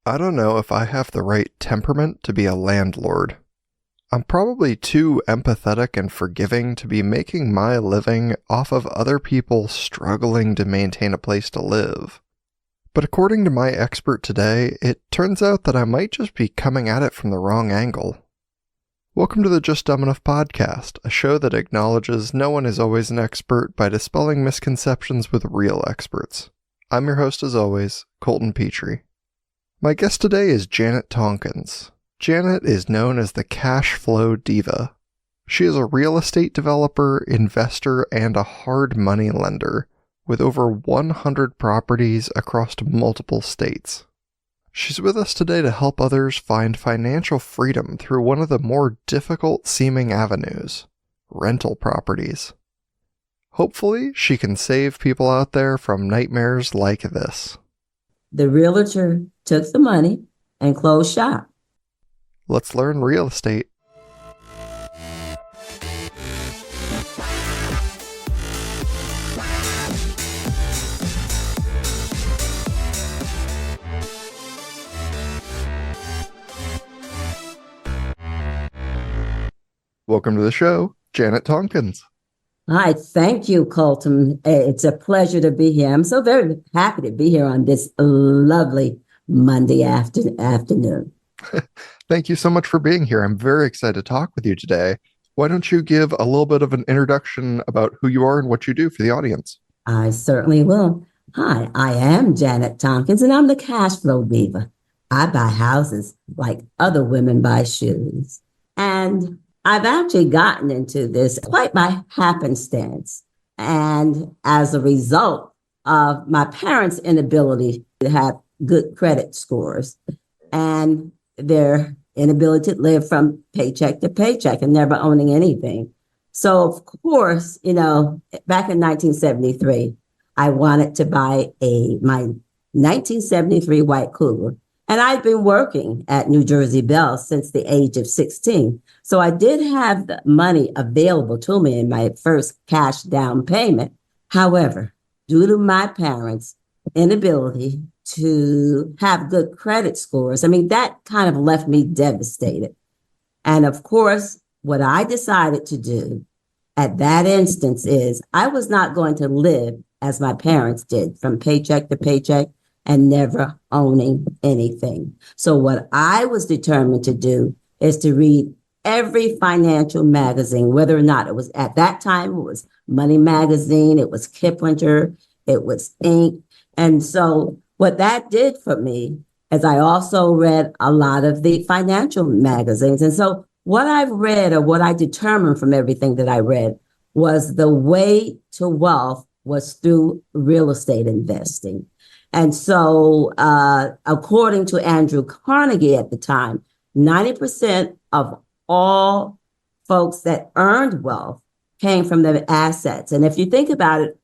I don't know if I have the right temperament to be a landlord. I'm probably too empathetic and forgiving to be making my living off of other people struggling to maintain a place to live. But according to my expert today, it turns out that I might just be coming at it from the wrong angle. Welcome to the Just Dumb Enough podcast, a show that acknowledges no one is always an expert by dispelling misconceptions with real experts. I'm your host as always, Colton Petrie. My guest today is Janet Tonkins. Janet is known as the Cash Flow Diva. She is a real estate developer, investor, and a hard money lender with over 100 properties across multiple states. She's with us today to help others find financial freedom through one of the more difficult-seeming avenues, rental properties. Hopefully, she can save people out there from nightmares like this. The realtor took the money and closed shop. Let's learn real estate. Welcome to the show, Janet Tonkins. Hi, thank you, Colton. It's a pleasure to be here. I'm so very happy to be here on this lovely Monday afternoon. Thank you so much for being here. I'm very excited to talk with you today. Why don't you give a little bit of an introduction about who you are and what you do for the audience? I certainly will. Hi, I am Janet Tonkins, and I'm the Cash Flow Diva. I buy houses like other women buy shoes. And I've actually gotten into this quite by happenstance. And as a result of my parents' inability to have good credit scores and their inability to live from paycheck to paycheck and never owning anything. So, of course, back in 1973, I wanted to buy my 1973 white Cougar. And I'd been working at New Jersey Bell since the age of 16. So I did have the money available to me in my first cash down payment. However, due to my parents' inability to have good credit scores, that kind of left me devastated. And of course, what I decided to do at that instance is I was not going to live as my parents did, from paycheck to paycheck and never owning anything. So what I was determined to do is to read every financial magazine, whether or not it was at that time, it was Money Magazine, it was Kiplinger, it was Inc. And so what that did for me is I also read a lot of the financial magazines. And so what I've read, or what I determined from everything that I read, was the way to wealth was through real estate investing. And so, according to Andrew Carnegie at the time, 90% of all folks that earned wealth came from their assets. And if you think about it,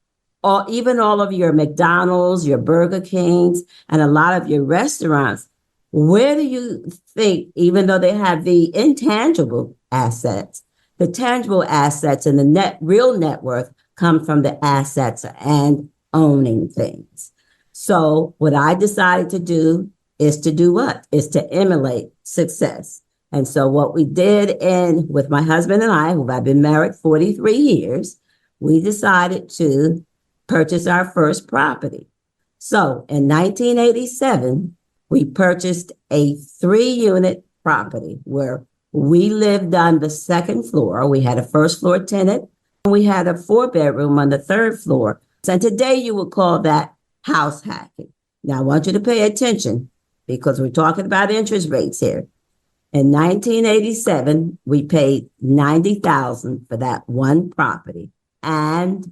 even all of your McDonald's, your Burger Kings, and a lot of your restaurants, where do you think, even though they have the intangible assets, the tangible assets and the real net worth come from the assets and owning things? So what I decided to do is to do what? Is to emulate success. And so what we did with my husband and I, who I've been married 43 years, we decided to purchase our first property. So in 1987, we purchased a 3-unit property where we lived on the second floor. We had a first floor tenant, and we had a 4-bedroom on the third floor. And today you would call that house hacking. Now, I want you to pay attention because we're talking about interest rates here. In 1987, we paid $90,000 for that one property, and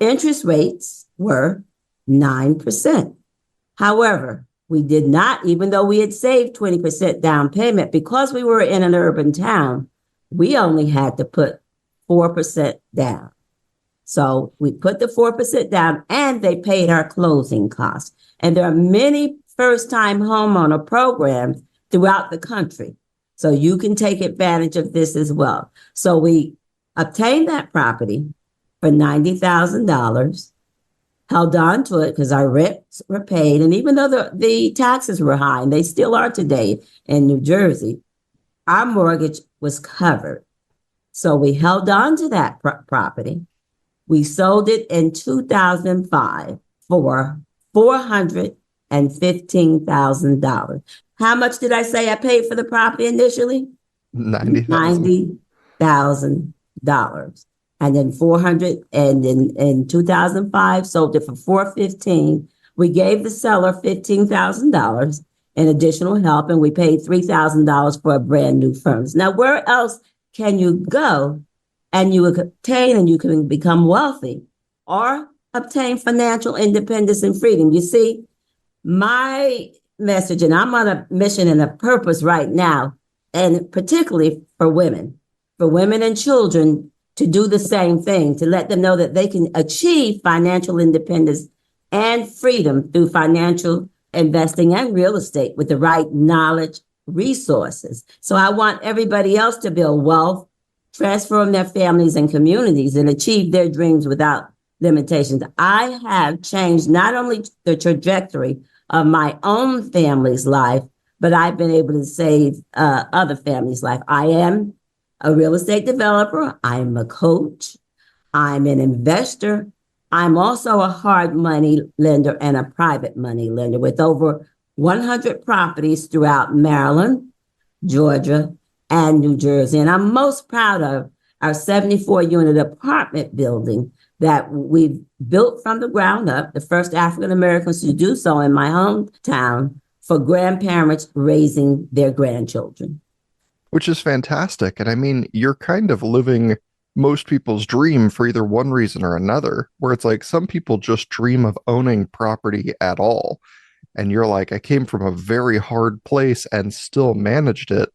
interest rates were 9%. However, we did not, even though we had saved 20% down payment, because we were in an urban town, we only had to put 4% down. So we put the 4% down, and they paid our closing costs. And there are many first-time homeowner programs throughout the country. So you can take advantage of this as well. So we obtained that property for $90,000. held on to it because our rents were paid. And even though the taxes were high, and they still are today in New Jersey, our mortgage was covered. So we held on to that property. We sold it in 2005 for $415,000. How much did I say I paid for the property initially? 90,000. $90,000. And then 400, and in 2005, sold it for 415. We gave the seller $15,000 in additional help, and we paid $3,000 for a brand new furnace. Now, where else can you go and you obtain and you can become wealthy or obtain financial independence and freedom? You see, my message, and I'm on a mission and a purpose right now, and particularly for women and children, to do the same thing, to let them know that they can achieve financial independence and freedom through financial investing and real estate with the right knowledge, resources. So I want everybody else to build wealth, transform their families and communities, and achieve their dreams without limitations. I have changed not only the trajectory of my own family's life, but I've been able to save other families' life. I am a real estate developer. I'm a coach. I'm an investor. I'm also a hard money lender and a private money lender with over 100 properties throughout Maryland, Georgia, and New Jersey. And I'm most proud of our 74-unit apartment building that we've built from the ground up, the first African Americans to do so in my hometown, for grandparents raising their grandchildren. Which is fantastic. And I mean, you're kind of living most people's dream for either one reason or another, where it's like some people just dream of owning property at all. And you're like, I came from a very hard place and still managed it.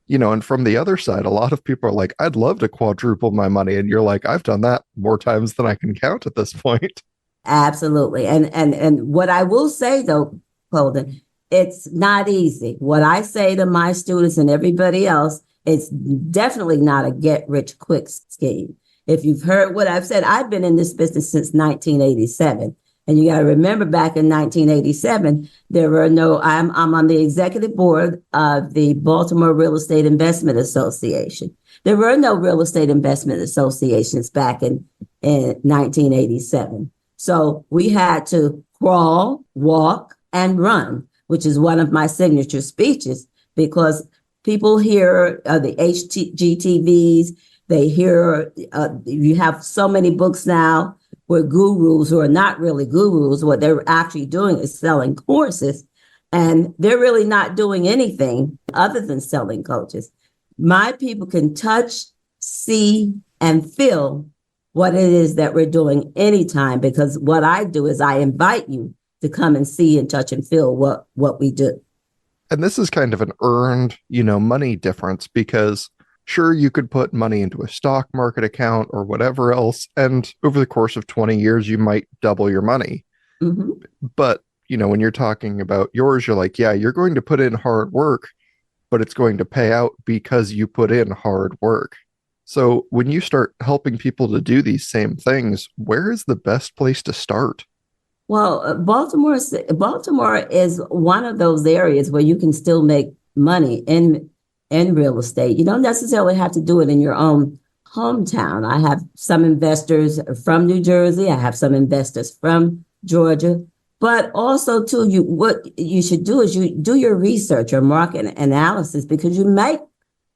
And from the other side, a lot of people are like, I'd love to quadruple my money. And you're like, I've done that more times than I can count at this point. Absolutely. And what I will say, though, Colden, it's not easy. What I say to my students and everybody else, it's definitely not a get-rich-quick scheme. If you've heard what I've said, I've been in this business since 1987. And you got to remember, back in 1987, there were I'm on the executive board of the Baltimore Real Estate Investment Association. There were no real estate investment associations back in 1987. So we had to crawl, walk, and run, which is one of my signature speeches, because people hear the HGTVs, they hear, you have so many books now where gurus, who are not really gurus, what they're actually doing is selling courses, and they're really not doing anything other than selling coaches. My people can touch, see, and feel what it is that we're doing anytime, because what I do is I invite you to come and see and touch and feel what we do. And this is kind of an earned, money difference, because sure, you could put money into a stock market account or whatever else, and over the course of 20 years, you might double your money. Mm-hmm. But, when you're talking about yours, you're like, yeah, you're going to put in hard work, but it's going to pay out because you put in hard work. So when you start helping people to do these same things, where is the best place to start? Well, Baltimore is one of those areas where you can still make money in real estate. You don't necessarily have to do it in your own hometown. I have some investors from New Jersey. I have some investors from Georgia. But also, too, what you should do is you do your research or market analysis, because you might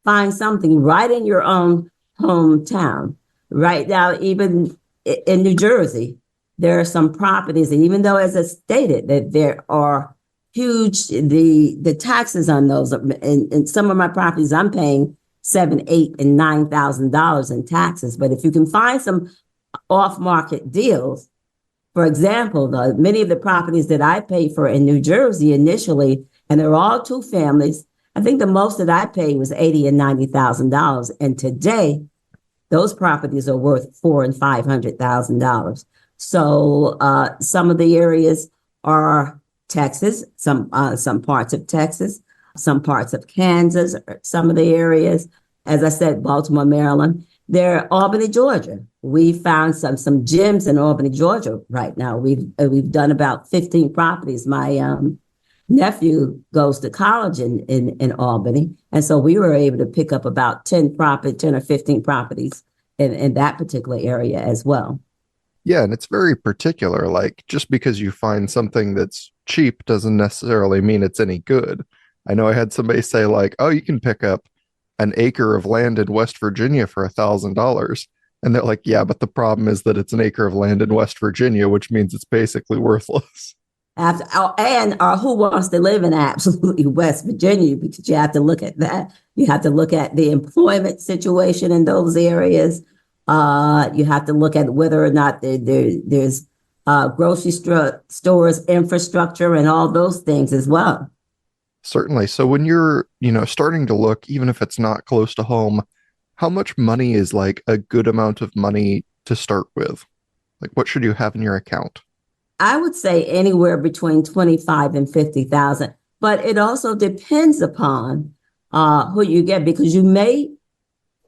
find something right in your own hometown. Right now, even in New Jersey, there are some properties, and even though, as I stated, that there are huge, the taxes on those, in some of my properties, I'm paying $7,000, $8,000, and $9,000 in taxes. But if you can find some off-market deals, for example, many of the properties that I paid for in New Jersey initially, and they're all two families, I think the most that I paid was $80,000 and $90,000, and today those properties are worth $400,000 and $500,000. So some of the areas are Texas, some parts of Texas, some parts of Kansas, some of the areas, as I said, Baltimore, Maryland. They're Albany, Georgia. We found some gems in Albany, Georgia right now. We've done about 15 properties. My nephew goes to college in Albany. And so we were able to pick up about 10 or 15 properties in that particular area as well. Yeah, and it's very particular. Like, just because you find something that's cheap doesn't necessarily mean it's any good. I know I had somebody say, like, oh, you can pick up an acre of land in West Virginia for $1,000. And they're like, yeah, but the problem is that it's an acre of land in West Virginia, which means it's basically worthless. Who wants to live in absolutely West Virginia? Because you have to look at that. You have to look at the employment situation in those areas. You have to look at whether or not there's grocery stores, infrastructure, and all those things as well. Certainly. So when you're, starting to look, even if it's not close to home, how much money is like a good amount of money to start with? Like, what should you have in your account? I would say anywhere between 25 and 50,000, but it also depends upon who you get, because you may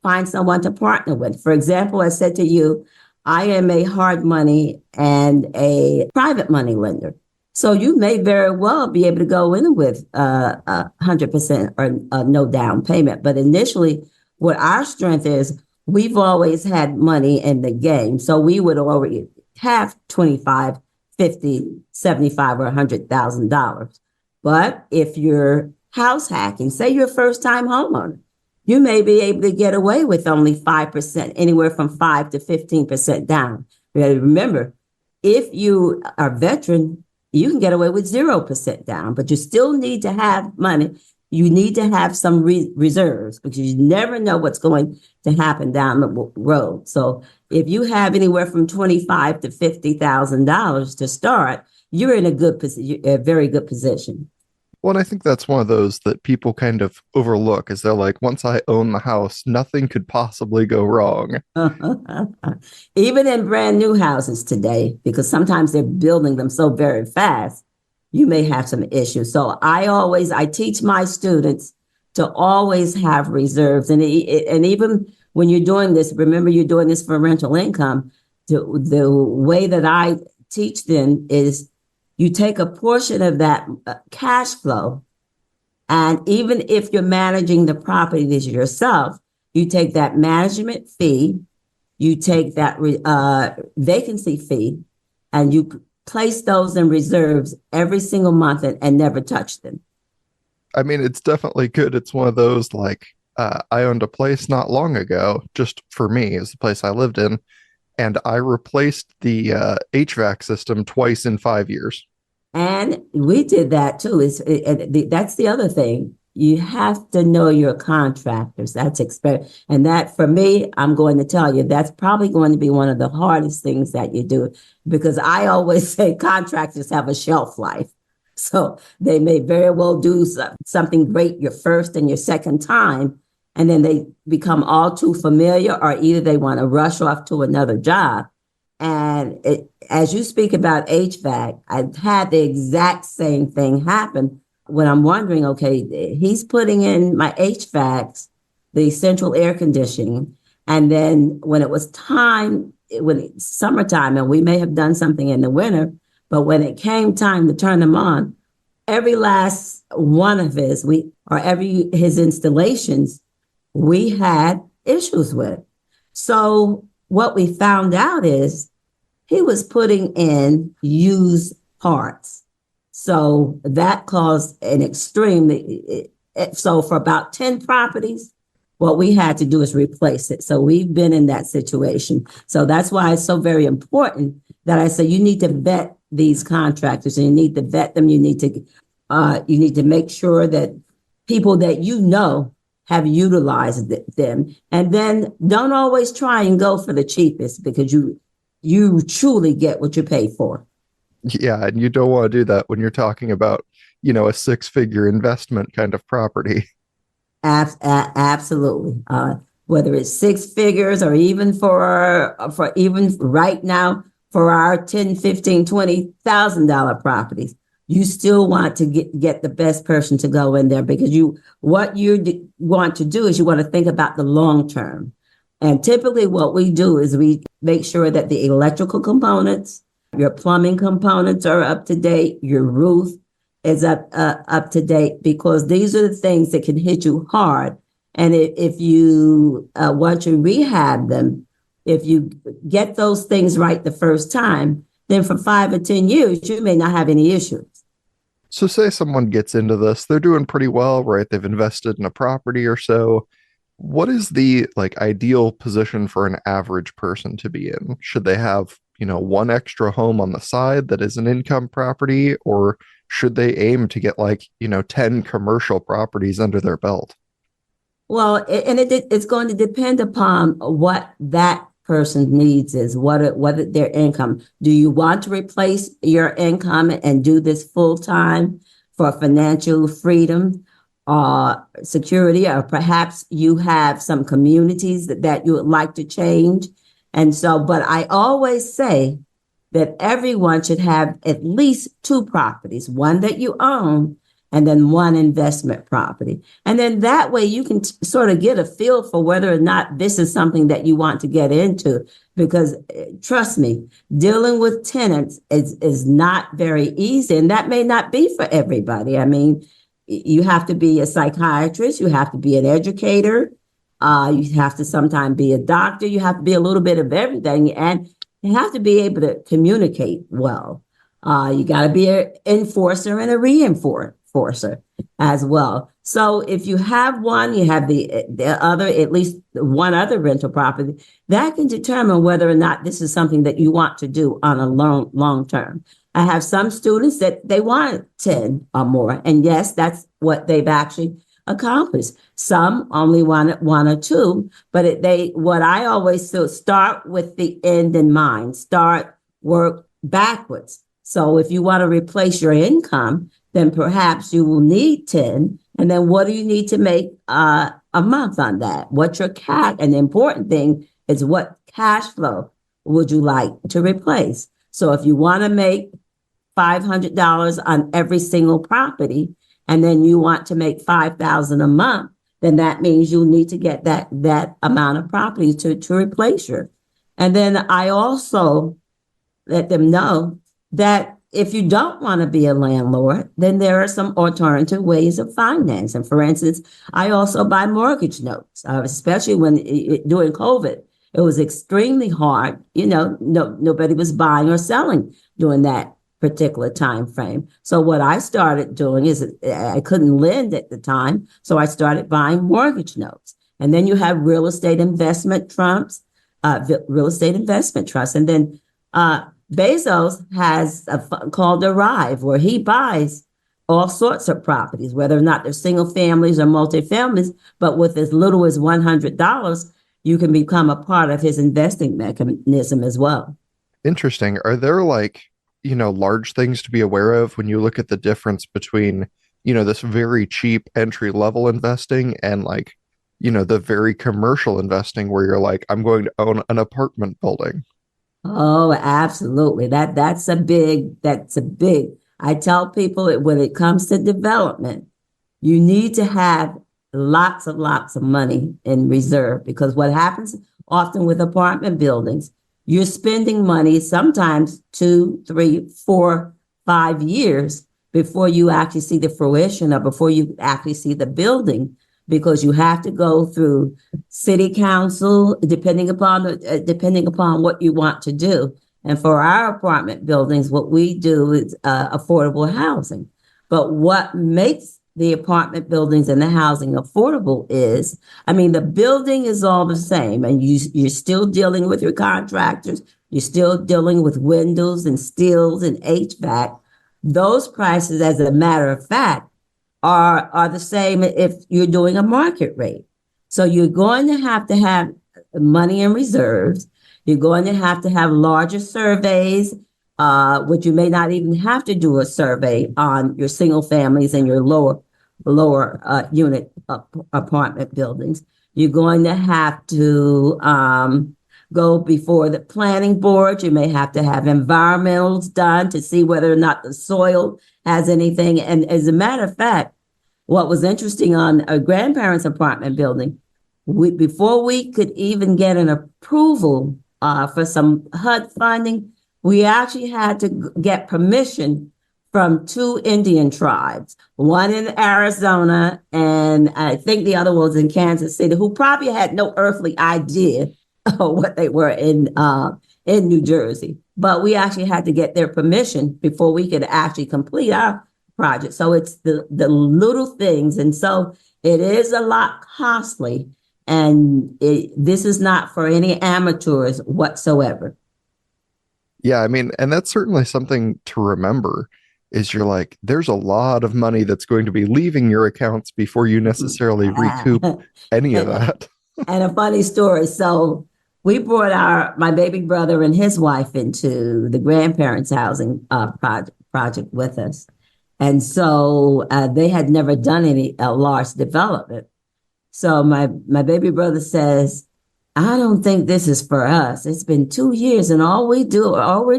find someone to partner with. For example, I said to you, I am a hard money and a private money lender. So you may very well be able to go in with 100% or no down payment. But initially, what our strength is, we've always had money in the game. So we would already have 25, 50, 75, or $100,000. But if you're house hacking, say you're a first time homeowner, you may be able to get away with only 5%, anywhere from 5 to 15% down. Remember, if you are a veteran, you can get away with 0% down, but you still need to have money. You need to have some reserves, because you never know what's going to happen down the road. So if you have anywhere from $25 to $50,000 to start, you're in a very good position. Well, and I think that's one of those that people kind of overlook, is they're like, once I own the house, nothing could possibly go wrong. Even in brand new houses today, because sometimes they're building them so very fast, you may have some issues. So I teach my students to always have reserves. And even when you're doing this, remember you're doing this for rental income. The way that I teach them is you take a portion of that cash flow, and even if you're managing the properties yourself, you take that management fee, you take that vacancy fee, and you place those in reserves every single month and never touch them. I mean, it's definitely good. It's one of those, like, I owned a place not long ago, just for me, it was the place I lived in, and I replaced the HVAC system twice in 5 years. And we did that too. That's the other thing. You have to know your contractors. That's expert. And that, for me, I'm going to tell you, that's probably going to be one of the hardest things that you do, because I always say contractors have a shelf life. So they may very well do something great your first and your second time, and then they become all too familiar, or either they want to rush off to another job. And as you speak about HVAC, I've had the exact same thing happen when I'm wondering, okay, he's putting in my HVACs, the central air conditioning. And then when it was time, when it's summertime, and we may have done something in the winter, but when it came time to turn them on, every last one of his installations, we had issues with. So what we found out is he was putting in used parts. So that caused an extreme. So for about 10 properties, what we had to do is replace it. So we've been in that situation. So that's why it's so very important that I say you need to vet these contractors, and you need to vet them. You need to make sure that people that you know have utilized them. And then don't always try and go for the cheapest, because you truly get what you pay for. Yeah, and you don't want to do that when you're talking about, a six-figure investment kind of property. Absolutely. Whether it's six figures, or even for even right now for our 10, 15, $20,000 properties, you still want to get the best person to go in there, because what you want to do is you want to think about the long term. And typically what we do is we make sure that the electrical components, your plumbing components are up to date, your roof is up to date, because these are the things that can hit you hard. And if you want to rehab them, if you get those things right the first time, then for 5 or 10 years, you may not have any issues. So say someone gets into this, they're doing pretty well, right? They've invested in a property or so. What is the like ideal position for an average person to be in? Should they have, one extra home on the side that is an income property, or should they aim to get like, 10 commercial properties under their belt? Well, it's going to depend upon what that person's needs is, what their income. Do you want to replace your income and do this full time for financial freedom, security, or perhaps you have some communities that you would like to change? And so, but I always say that everyone should have at least 2 properties, one that you own and then one investment property. And then that way you can sort of get a feel for whether or not this is something that you want to get into. Because trust me, dealing with tenants is not very easy. And that may not be for everybody. I mean, you have to be a psychiatrist, you have to be an educator, you have to sometimes be a doctor, you have to be a little bit of everything. And you have to be able to communicate well. You got to be an enforcer and a reinforcer as well. So if you have one, you have the other, at least one other rental property, that can determine whether or not this is something that you want to do on a long term. I have some students that they want 10 or more. And yes, that's what they've actually accomplished. Some only wanted 1 or 2, but what I always do, start with the end in mind, work backwards. So if you want to replace your income, then perhaps you will need 10. And then what do you need to make a month on that? What's your cash? And the important thing is, what cash flow would you like to replace? So if you want to make $500 on every single property, and then you want to make $5,000 a month, then that means you'll need to get that amount of property to replace your. And then I also let them know that if you don't want to be a landlord, then there are some alternative ways of financing. For instance, I also buy mortgage notes, especially during COVID. It was extremely hard. Nobody was buying or selling during that particular time frame. So what I started doing is, I couldn't lend at the time, so I started buying mortgage notes. And then you have real estate investment trusts, and then Bezos has a fund called Arrive, where he buys all sorts of properties, whether or not they're single families or multifamilies, but with as little as $100, you can become a part of his investing mechanism as well. Interesting. Are there like, large things to be aware of when you look at the difference between, this very cheap entry level investing and like, the very commercial investing where you're like, I'm going to own an apartment building? Oh, absolutely. That's a big. I tell people that when it comes to development, you need to have lots of money in reserve, because what happens often with apartment buildings, you're spending money sometimes 2, 3, 4, 5 years before you actually see the fruition, or before you actually see the building, because you have to go through city council, depending upon what you want to do. And for our apartment buildings, what we do is affordable housing. But what makes the apartment buildings and the housing affordable is, the building is all the same, and you're still dealing with your contractors, you're still dealing with windows and steels and HVAC. Those prices, as a matter of fact, are the same if you're doing a market rate. So you're going to have money in reserves. You're going to have larger surveys, which you may not even have to do a survey on your single families and your lower unit apartment buildings. You're going to have to go before the planning board. You may have to have environmentals done to see whether or not the soil has anything. And as a matter of fact, what was interesting on a grandparents' apartment building, Before we could even get an approval for some HUD funding, we actually had to get permission from two Indian tribes, one in Arizona, and I think the other one was in Kansas City, who probably had no earthly idea of what they were in New Jersey. But we actually had to get their permission before we could actually complete our project. So it's the little things. And so it is a lot costly. And this is not for any amateurs whatsoever. Yeah, I mean, and that's certainly something to remember is you're like, there's a lot of money that's going to be leaving your accounts before you necessarily recoup any of that. And a funny story. So we brought my baby brother and his wife into the grandparents' housing project with us. And so they had never done any large development. So my baby brother says, I don't think this is for us. It's been 2 years and all we're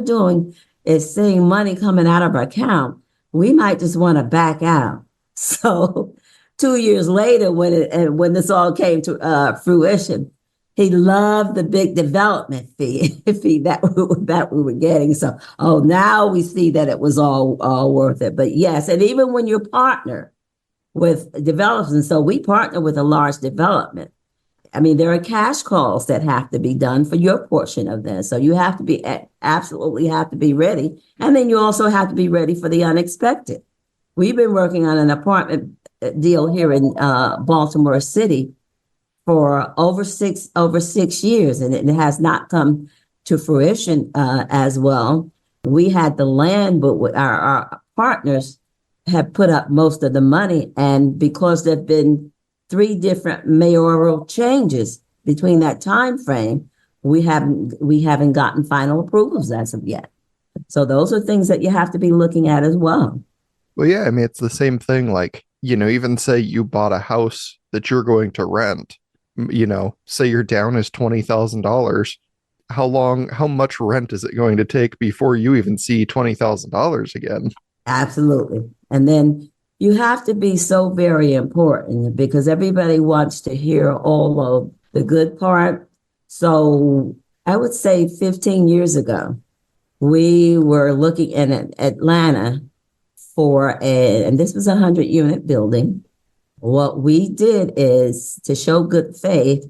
doing is seeing money coming out of our account. We might just want to back out. So 2 years later, when this all came to fruition, he loved the big development fee that we were getting. So, now we see that it was all worth it. But yes, and even when you partner with developers, and so we partner with a large development. I mean, there are cash calls that have to be done for your portion of this. So you have to absolutely have to be ready. And then you also have to be ready for the unexpected. We've been working on an apartment deal here in Baltimore City for over 6 years, and it has not come to fruition as well. We had the land, but our partners have put up most of the money. And because there've been 3 different mayoral changes between that time frame, we haven't gotten final approvals as of yet. So those are things that you have to be looking at as well. Well, yeah, I mean, it's the same thing. Like, even say you bought a house that you're going to rent, say your down is $20,000. How much rent is it going to take before you even see $20,000 again? Absolutely. And then you have to be so very important because everybody wants to hear all of the good part. So I would say 15 years ago, we were looking in Atlanta and this was a 100-unit building. What we did is, to show good faith,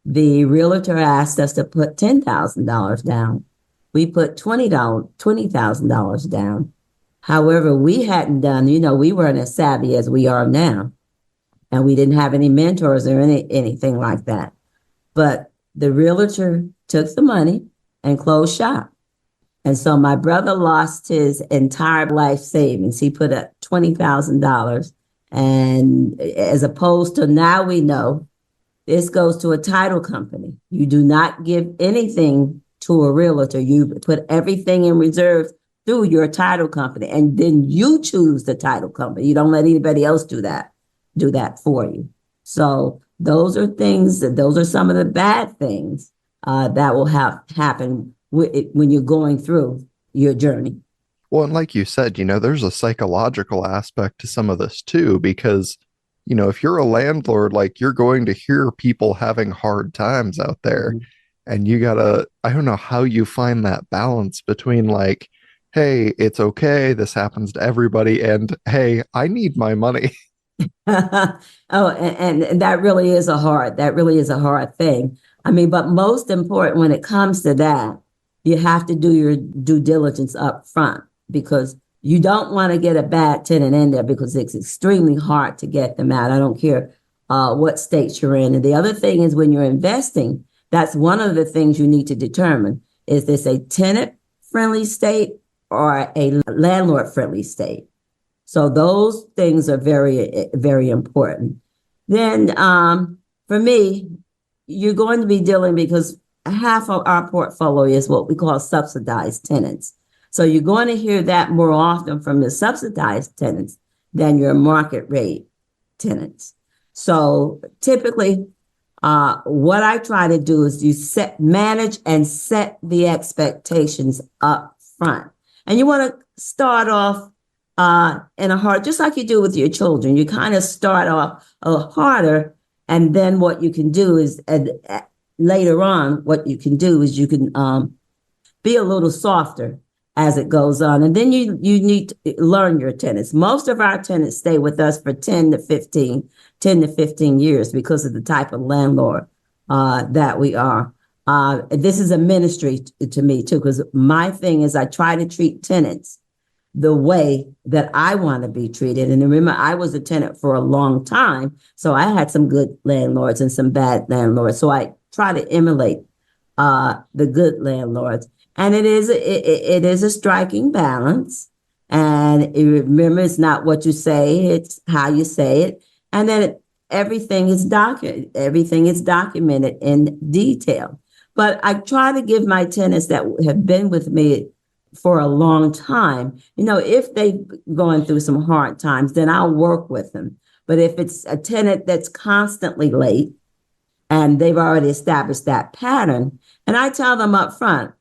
the realtor asked us to put $10,000 down. We put $20,000 down. However, we hadn't done, we weren't as savvy as we are now. And we didn't have any mentors or anything like that. But the realtor took the money and closed shop. And so my brother lost his entire life savings. He put up $20,000. And as opposed to now, we know this goes to a title company. You do not give anything to a realtor. You put everything in reserve through your title company, and then you choose the title company. You don't let anybody else do that for you. So those are some of the bad things that will happen when you're going through your journey. Well, and like you said, there's a psychological aspect to some of this too, because, if you're a landlord, like, you're going to hear people having hard times out there. Mm-hmm. And I don't know how you find that balance between, like, hey, it's okay, this happens to everybody, and hey, I need my money. And that really is a hard thing. I mean, but most important when it comes to that, you have to do your due diligence up front, because you don't want to get a bad tenant in there, because it's extremely hard to get them out. I don't care what state you're in. And the other thing is, when you're investing, that's one of the things you need to determine. Is this a tenant-friendly state or a landlord-friendly state? So those things are very, very important. Then for me, you're going to be dealing, because half of our portfolio is what we call subsidized tenants. So you're going to hear that more often from the subsidized tenants than your market rate tenants. So typically, what I try to do is manage and set the expectations up front. And you want to start off in a hard, just like you do with your children. You kind of start off harder, And then what you can do is later on, what you can do is you can be a little softer as it goes on. And then you need to learn your tenants. Most of our tenants stay with us for 10 to 15 years because of the type of landlord that we are. This is a ministry to me too, because my thing is I try to treat tenants the way that I want to be treated. And remember, I was a tenant for a long time, so I had some good landlords and some bad landlords. So I try to emulate the good landlords. And it is a striking balance. And remember, it's not what you say, it's how you say it. And then everything is documented in detail. But I try to give my tenants that have been with me for a long time, if they've gone through some hard times, then I'll work with them. But if it's a tenant that's constantly late and they've already established that pattern, and I tell them up front,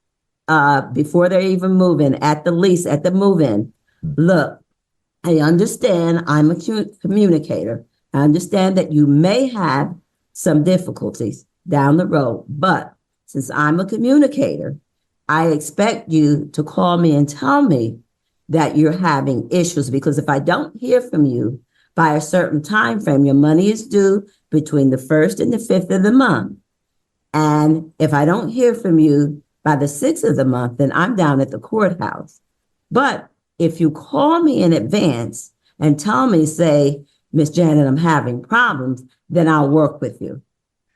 before they even move in, at the lease, at the move in, look, I understand I'm a communicator. I understand that you may have some difficulties down the road, but since I'm a communicator, I expect you to call me and tell me that you're having issues, because if I don't hear from you by a certain time frame, your money is due between the 1st and the 5th of the month. And if I don't hear from you by the 6th of the month, then I'm down at the courthouse. But if you call me in advance and tell me, say, Miss Janet, I'm having problems, then I'll work with you.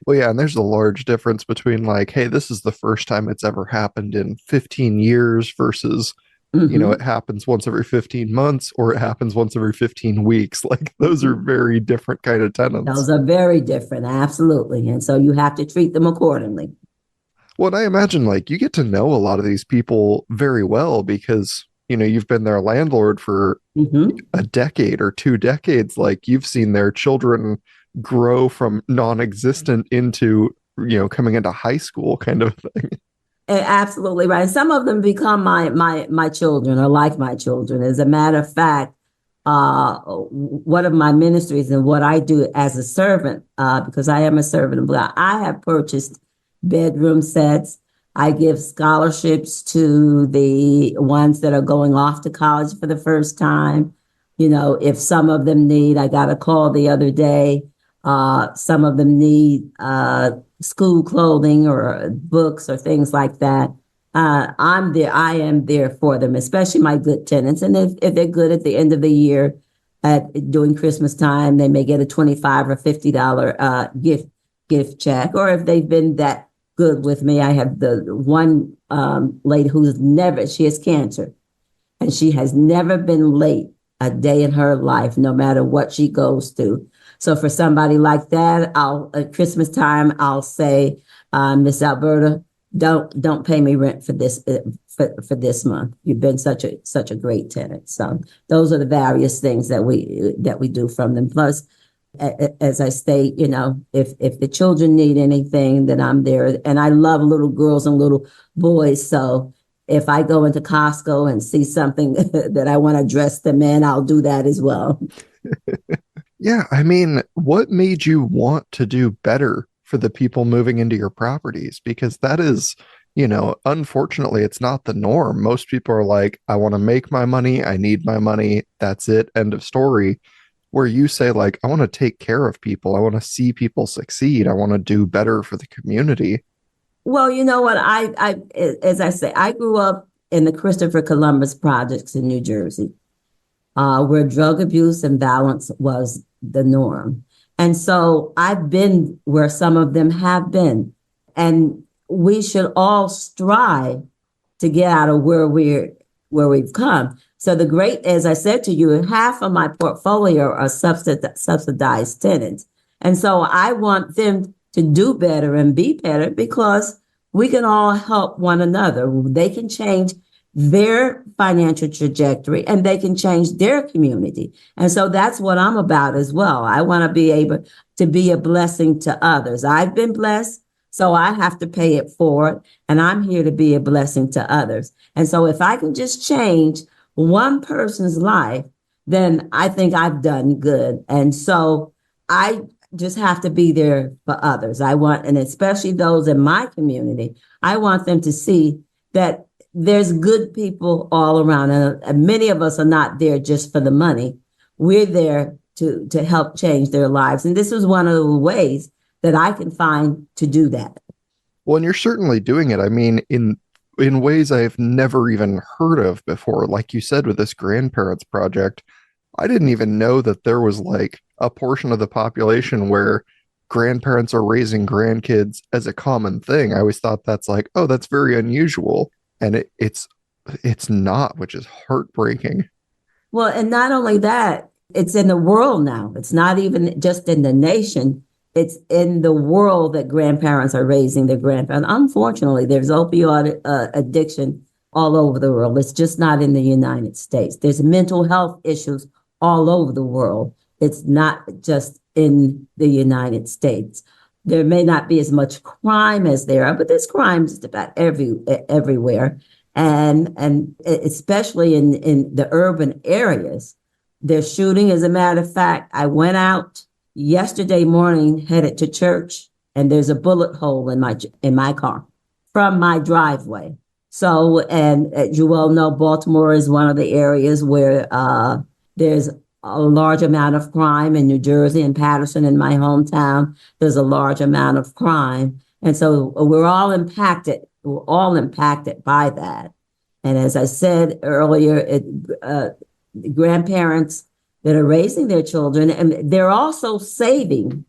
Well, yeah, and there's a large difference between like, hey, this is the first time it's ever happened in 15 years versus, it happens once every 15 months or it happens once every 15 weeks. Like those are very different kind of tenants. Those are very different, absolutely. And so you have to treat them accordingly. Well, and I imagine like you get to know a lot of these people very well because, you've been their landlord for a decade or 2 decades. Like you've seen their children grow from non-existent into coming into high school kind of thing. Absolutely right. Some of them become my children or like my children. As a matter of fact, one of my ministries and what I do as a servant, because I am a servant of God, I have purchased bedroom sets. I give scholarships to the ones that are going off to college for the first time. If some of them need, I got a call the other day. Some of them need school clothing or books or things like that. I am there for them, especially my good tenants. And if they're good at the end of the year, during Christmas time, they may get a $25 or $50 gift check. Or if they've been that good with me, I have the one lady she has cancer, and she has never been late a day in her life, no matter what she goes through. So for somebody like that, at Christmas time, I'll say, Miss Alberta, don't pay me rent for this for this month. You've been such a great tenant. So those are the various things that we do from them. Plus, as I state, if the children need anything, then I'm there. And I love little girls and little boys. So if I go into Costco and see something that I want to dress them in, I'll do that as well. Yeah, I mean, what made you want to do better for the people moving into your properties? Because that is, unfortunately, it's not the norm. Most people are like, I want to make my money. I need my money. That's it. End of story. Where you say like, I want to take care of people. I want to see people succeed. I want to do better for the community. Well, you know what? As I say, I grew up in the Christopher Columbus projects in New Jersey, where drug abuse and violence was the norm. And so I've been where some of them have been. And we should all strive to get out of where we've come. So as I said to you, half of my portfolio are subsidized tenants. And so I want them to do better and be better because we can all help one another. They can change their financial trajectory and they can change their community. And so that's what I'm about as well. I want to be able to be a blessing to others. I've been blessed, so I have to pay it forward, and I'm here to be a blessing to others. And so if I can just change one person's life, then I think I've done good. And so just have to be there for others. I want, and especially those in my community, I want them to see that there's good people all around. And many of us are not there just for the money. We're there to help change their lives. And this was one of the ways that I can find to do that. Well, and you're certainly doing it. I mean, in ways I've never even heard of before. Like you said, with this grandparents project, I didn't even know that there was like a portion of the population where grandparents are raising grandkids as a common thing. I always thought that's like, oh, that's very unusual. And it's not, which is heartbreaking. Well, and not only that, it's in the world now. It's not even just in the nation. It's in the world that grandparents are raising their grandparents. Unfortunately, there's opioid addiction all over the world. It's just not in the United States. There's mental health issues all over the world. It's not just in the United States. There may not be as much crime as there are, but there's crime just about everywhere. And especially in the urban areas, they're shooting. As a matter of fact, I went out yesterday morning, headed to church, and there's a bullet hole in my car from my driveway. So, and as you well know, Baltimore is one of the areas where there's a large amount of crime. In New Jersey and Patterson, in my hometown, there's a large amount of crime. And so we're all impacted. We're all impacted by that. And as I said earlier, grandparents that are raising their children, and they're also saving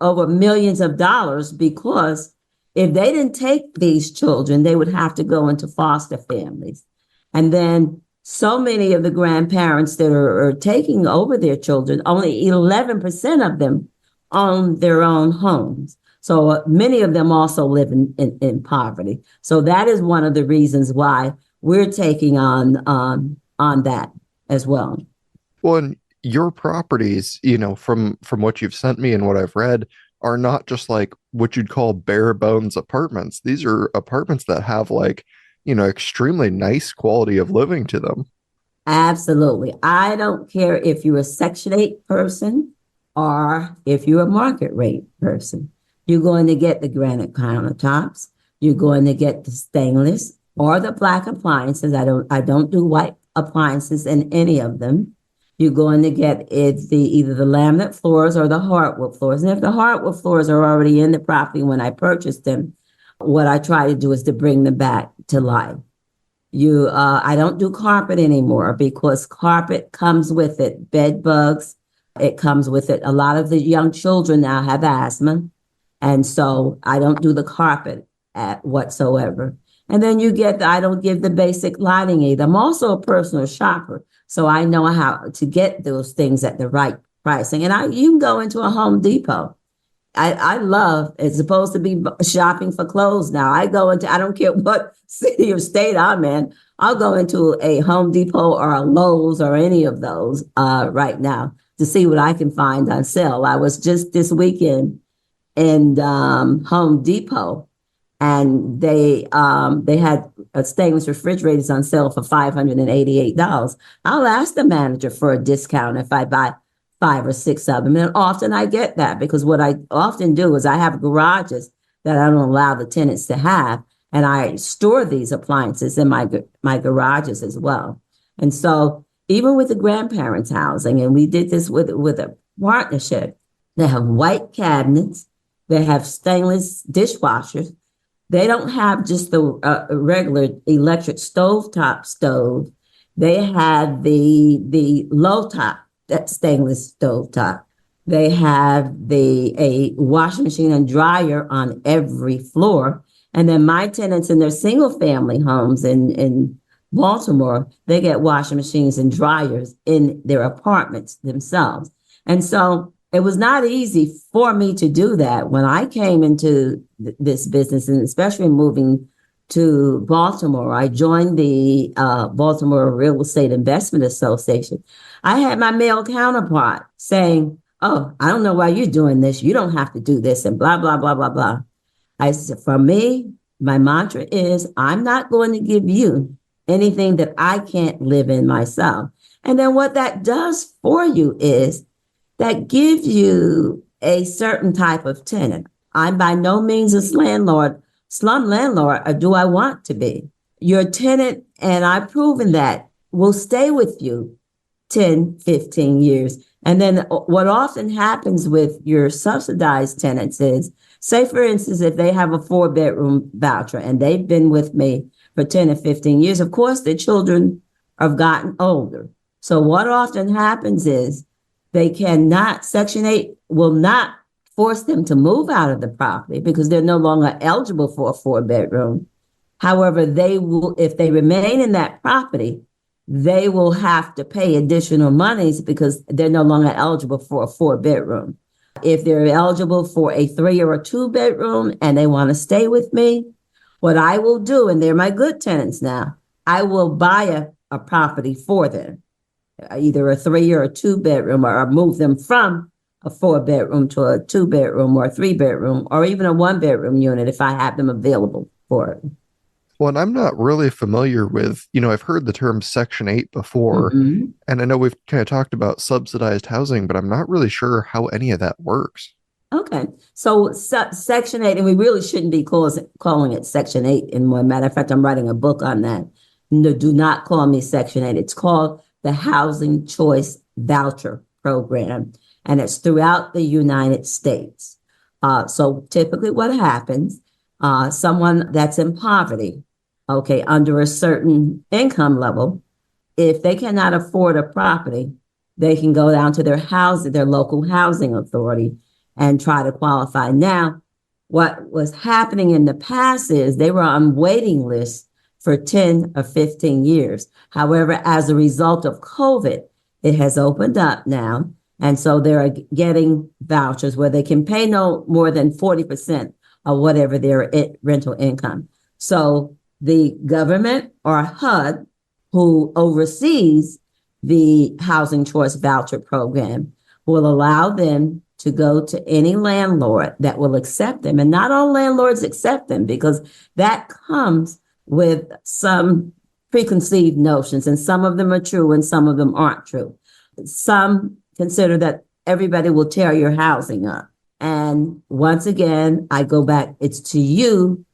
over millions of dollars, because if they didn't take these children, they would have to go into foster families. And then so many of the grandparents that are taking over their children, only 11% of them own their own homes. So many of them also live in poverty. So that is one of the reasons why we're taking on that as well. Well, and your properties, from what you've sent me and what I've read, are not just like what you'd call bare bones apartments. These are apartments that have like, extremely nice quality of living to them. Absolutely. I don't care if you're a Section 8 person or if you're a market rate person. You're going to get the granite countertops. You're going to get the stainless or the black appliances. I don't do white appliances in any of them. You're going to get either the laminate floors or the hardwood floors. And if the hardwood floors are already in the property when I purchased them, what I try to do is to bring them back to life. I don't do carpet anymore, because carpet comes with it bed bugs. It comes with it. A lot of the young children now have asthma. And so I don't do the carpet whatsoever. And then I don't give the basic lighting either. I'm also a personal shopper, so I know how to get those things at the right pricing. And you can go into a Home Depot. I love, as opposed to be shopping for clothes now, I don't care what city or state I'm in, I'll go into a Home Depot or a Lowe's or any of those right now to see what I can find on sale. I was just this weekend in Home Depot, and they had stainless refrigerators on sale for $588. I'll ask the manager for a discount if I buy 5 or 6 of them. And often I get that, because what I often do is I have garages that I don't allow the tenants to have, and I store these appliances in my garages as well. And so even with the grandparents' housing, and we did this with a partnership, they have white cabinets, they have stainless dishwashers. They don't have just the regular electric stovetop stove. They have the low top, that stainless stovetop. They have a washing machine and dryer on every floor. And then my tenants in their single family homes in Baltimore, they get washing machines and dryers in their apartments themselves. And so it was not easy for me to do that when I came into this business, and especially moving to Baltimore. I joined the Baltimore Real Estate Investment Association. I had my male counterpart saying, "Oh, I don't know why you're doing this. You don't have to do this," and blah, blah, blah, blah, blah. I said, for me, my mantra is, I'm not going to give you anything that I can't live in myself. And then what that does for you is that gives you a certain type of tenant. I'm by no means a slum landlord, or do I want to be? Your tenant, and I've proven that, will stay with you 10, 15 years. And then what often happens with your subsidized tenants is, say, for instance, if they have a 4-bedroom voucher and they've been with me for 10 or 15 years, of course, their children have gotten older. So what often happens is they cannot, Section 8 will not force them to move out of the property because they're no longer eligible for a 4-bedroom. However, they will, if they remain in that property, they will have to pay additional monies because they're no longer eligible for a 4-bedroom. If they're eligible for a 3 or a 2-bedroom and they want to stay with me, what I will do, and they're my good tenants now, I will buy a property for them, either a 3 or a 2-bedroom, or move them from a 4-bedroom to a 2-bedroom or a 3-bedroom, or even a 1-bedroom unit if I have them available for it. Well, and I'm not really familiar with, I've heard the term Section 8 before, Mm-hmm. and I know we've kind of talked about subsidized housing, but I'm not really sure how any of that works. Okay, so Section 8, and we really shouldn't be calling it Section 8 anymore. Matter of fact, I'm writing a book on that. No, do not call me Section 8. It's called the Housing Choice Voucher Program, and it's throughout the United States. So typically what happens, someone that's in poverty, okay, under a certain income level, if they cannot afford a property, they can go down to their local housing authority and try to qualify. Now, what was happening in the past is they were on waiting lists for 10 or 15 years. However, as a result of COVID, it has opened up now. And so they're getting vouchers where they can pay no more than 40% of whatever their rental income. So the government, or HUD, who oversees the Housing Choice Voucher Program, will allow them to go to any landlord that will accept them. And not all landlords accept them, because that comes with some preconceived notions, and some of them are true and some of them aren't true. Some consider that everybody will tear your housing up. And once again, I go back, it's to you.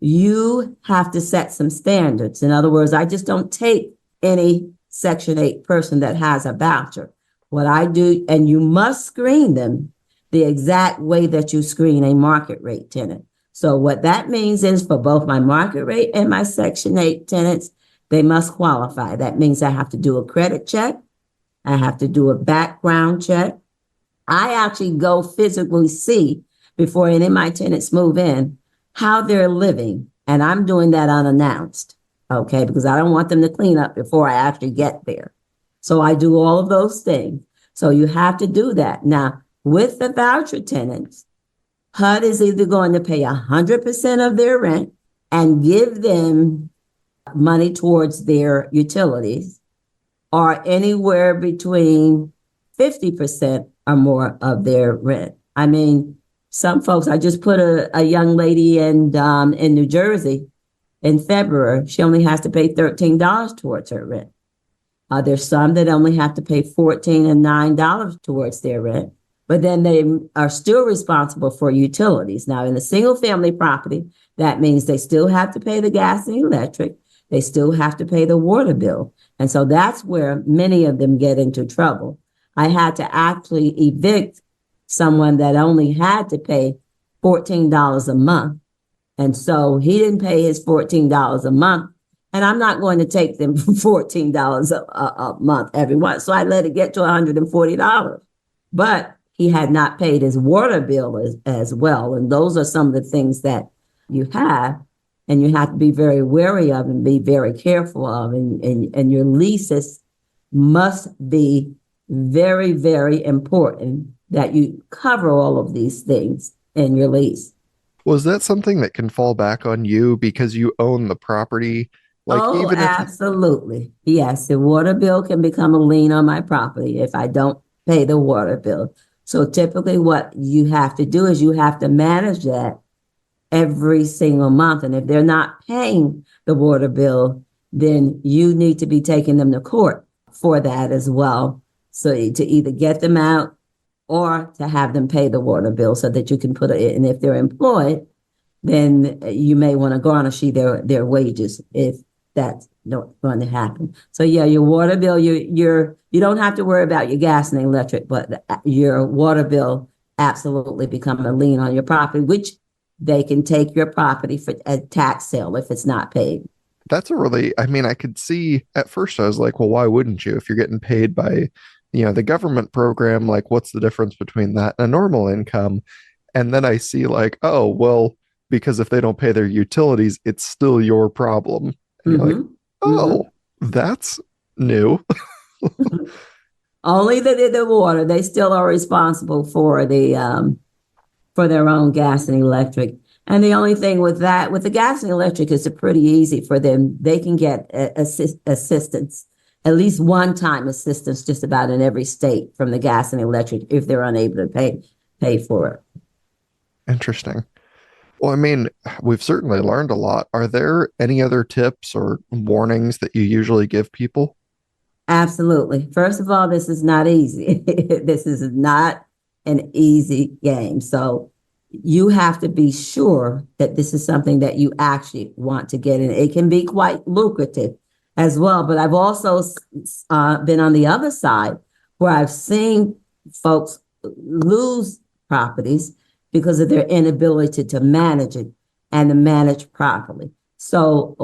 You have to set some standards. In other words, I just don't take any Section 8 person that has a voucher. What I do, and you must screen them the exact way that you screen a market rate tenant. So what that means is, for both my market rate and my Section 8 tenants, they must qualify. That means I have to do a credit check. I have to do a background check. I actually go physically see, before any of my tenants move in, how they're living. And I'm doing that unannounced, okay? Because I don't want them to clean up before I actually get there. So I do all of those things. So you have to do that. Now, with the voucher tenants, HUD is either going to pay 100% of their rent and give them money towards their utilities, or anywhere between 50% or more of their rent. I mean, some folks, I just put a young lady in New Jersey in February. She only has to pay $13 towards her rent. There's some that only have to pay $14 and $9 towards their rent, but then they are still responsible for utilities. Now, in a single family property, that means they still have to pay the gas and electric. They still have to pay the water bill. And so that's where many of them get into trouble. I had to actually evict someone that only had to pay $14 a month. And so he didn't pay his $14 a month. And I'm not going to take them for $14 a month every month. So I let it get to $140. But he had not paid his water bill as well. And those are some of the things that you have, and you have to be very wary of and be very careful of. And your leases must be very, very important that you cover all of these things in your lease. Was that something that can fall back on you because you own the property? Like, Oh, even if absolutely. Yes, the water bill can become a lien on my property if I don't pay the water bill. So typically what you have to do is you have to manage that every single month. And if they're not paying the water bill, then you need to be taking them to court for that as well. So to either get them out or to have them pay the water bill so that you can put it in. If they're employed, then you may want to garnish their wages if that's not going to happen. So yeah, your water bill, you don't have to worry about your gas and electric, but your water bill absolutely become a lien on your property, which they can take your property for a tax sale if it's not paid. That's a really, I mean, I could see at first I was like, well, why wouldn't you? If you're getting paid by, the government program, like what's the difference between that and a normal income? And then I see like, oh, well, because if they don't pay their utilities, it's still your problem. And you're like, oh, that's new. Only the water. They still are responsible for for their own gas and electric. And the only thing with the gas and electric, is pretty easy for them. They can get assistance, at least one-time assistance, just about in every state from the gas and electric if they're unable to pay for it. Interesting. Well, I mean, we've certainly learned a lot. Are there any other tips or warnings that you usually give people? Absolutely. First of all, this is not easy. This is not an easy game. So you have to be sure that this is something that you actually want to get in. It can be quite lucrative as well. But I've also been on the other side where I've seen folks lose properties because of their inability to manage it and to manage properly. So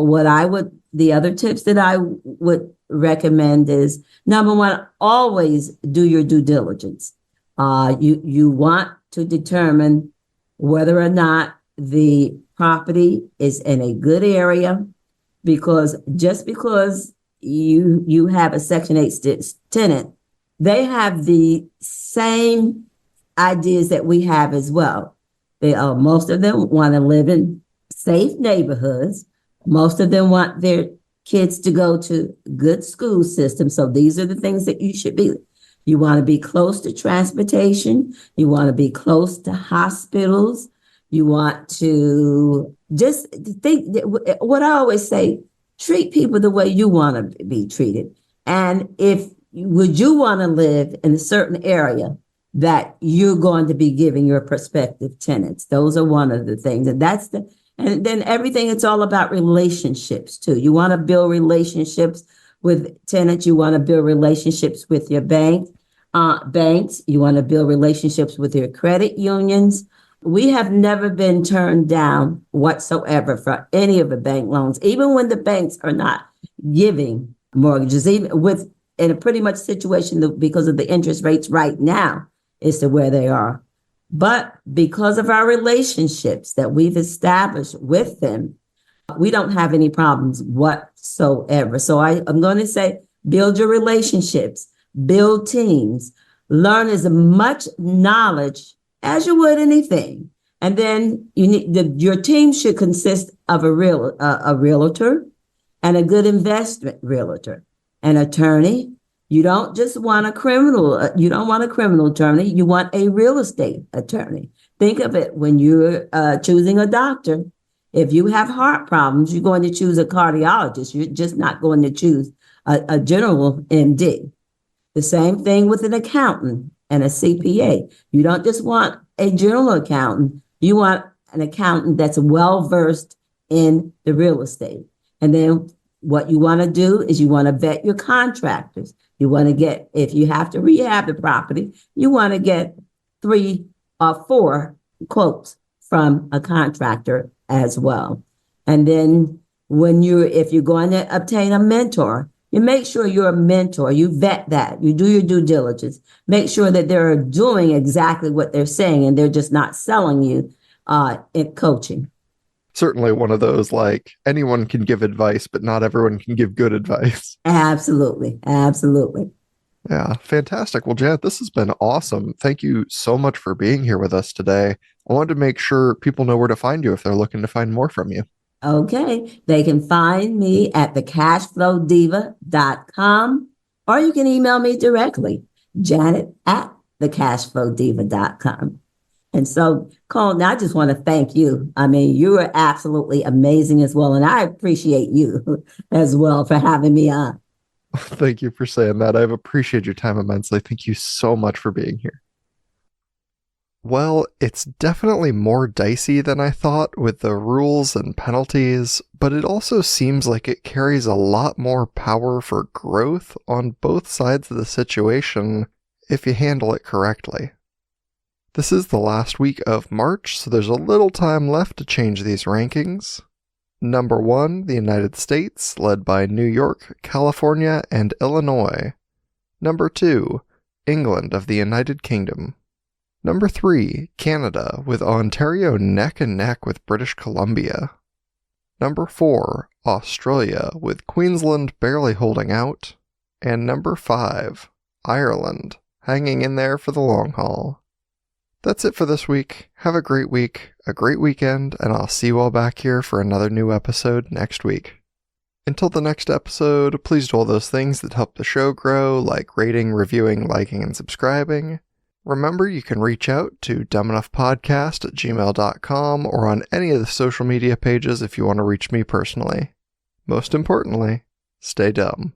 the other tips that I would recommend is, number one, always do your due diligence. You want to determine whether or not the property is in a good area, because just because you have a Section 8 tenant, they have the same ideas that we have as well. Most of them want to live in safe neighborhoods. Most of them want their kids to go to good school systems. So these are the things that you should be. You want to be close to transportation. You want to be close to hospitals. You want to just think, what I always say, treat people the way you want to be treated. And would you want to live in a certain area that you're going to be giving your prospective tenants? Those are one of the things. And then everything, it's all about relationships too. You want to build relationships with tenants. You want to build relationships with your banks. You want to build relationships with your credit unions. We have never been turned down whatsoever for any of the bank loans, even when the banks are not giving mortgages, even in a pretty much situation because of the interest rates right now as to where they are. But because of our relationships that we've established with them, we don't have any problems whatsoever. So I'm going to say, build your relationships, build teams, learn as much knowledge as you would anything. And then your team should consist of a realtor and a good investment realtor, an attorney. You don't just want a criminal attorney. You want a real estate attorney. Think of it when you're choosing a doctor. If you have heart problems, you're going to choose a cardiologist. You're just not going to choose a general MD. The same thing with an accountant and a CPA. You don't just want a general accountant. You want an accountant that's well-versed in the real estate. And then what you want to do is you want to vet your contractors. You want to get, if you have to rehab the property, you want to get 3 or 4 quotes from a contractor as well. And then if you're going to obtain a mentor, you make sure you're a mentor. You vet that. You do your due diligence. Make sure that they're doing exactly what they're saying and they're just not selling you in coaching. Certainly one of those, like, anyone can give advice, but not everyone can give good advice. Absolutely. Absolutely. Yeah, fantastic. Well, Janet, this has been awesome. Thank you so much for being here with us today. I wanted to make sure people know where to find you if they're looking to find more from you. Okay. They can find me at thecashflowdiva.com, or you can email me directly, Janet at thecashflowdiva.com. And so, Colin, I just want to thank you. I mean, you are absolutely amazing as well. And I appreciate you as well for having me on. Thank you for saying that. I've appreciated your time immensely. Thank you so much for being here. Well, it's definitely more dicey than I thought with the rules and penalties, but it also seems like it carries a lot more power for growth on both sides of the situation if you handle it correctly. This is the last week of March, so there's a little time left to change these rankings. Number 1, the United States, led by New York, California, and Illinois. Number 2, England of the United Kingdom. Number 3, Canada, with Ontario neck and neck with British Columbia. Number 4, Australia, with Queensland barely holding out. And number 5, Ireland, hanging in there for the long haul. That's it for this week. Have a great week, a great weekend, and I'll see you all back here for another new episode next week. Until the next episode, please do all those things that help the show grow, like rating, reviewing, liking, and subscribing. Remember, you can reach out to dumbenoughpodcast@gmail.com or on any of the social media pages if you want to reach me personally. Most importantly, stay dumb.